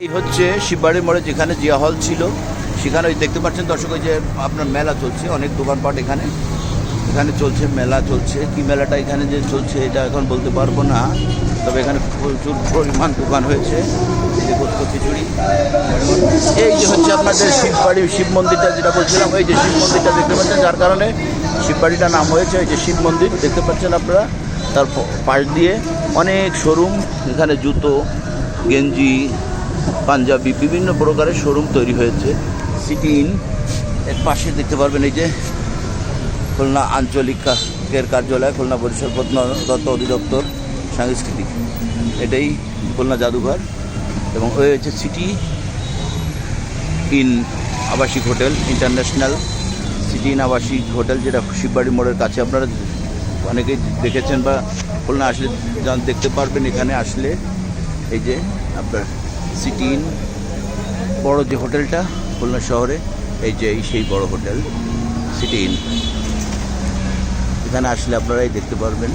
এই হচ্ছে শিববাড়ির মোড়ে যেখানে জিয়া হল ছিল সেখানে ওই দেখতে পাচ্ছেন দর্শক, ওই যে আপনার মেলা চলছে, অনেক দোকানপাট এখানে চলছে, মেলা চলছে। কি মেলাটা এখানে যে চলছে এটা এখন বলতে পারবো না, তবে এখানে প্রচুর পরিমাণ দোকান হয়েছে। এই যে গোস্ত খিচুড়ি, এই যে হচ্ছে আপনাদের শিববাড়ি শিব মন্দিরটা যেটা বলছিলাম, এই যে শিব মন্দিরটা দেখতে পাচ্ছেন, যার কারণে শিববাড়িটা নাম হয়েছে। এই যে শিব মন্দির দেখতে পাচ্ছেন আপনারা, তার পাশ দিয়ে অনেক শোরুম, এখানে জুতো, গেঞ্জি, পাঞ্জাবি, বিভিন্ন প্রকারের শোরুম তৈরি হয়েছে। সিটি ইন এর পাশে দেখতে পারবেন এই যে খুলনা আঞ্চলিকের কার্যালয়, খুলনা বরিশাল প্রত্নতত্ত্ব অধিদপ্তর সাংস্কৃতিক, এটাই খুলনা জাদুঘর। এবং ওই হচ্ছে সিটি ইন আবাসিক হোটেল, ইন্টারন্যাশনাল সিটি ইন আবাসিক হোটেল, যেটা শিববাড়ি মোড়ের কাছে। আপনারা অনেকেই দেখেছেন বা খুলনা আসলে দেখতে পারবেন। এখানে আসলে এই যে আপনার সিটি ইন বড় যে হোটেলটা খুলনা শহরে, এই যে সেই বড় হোটেল সিটি ইন, এখানে আসলে আপনারাই দেখতে পারবেন।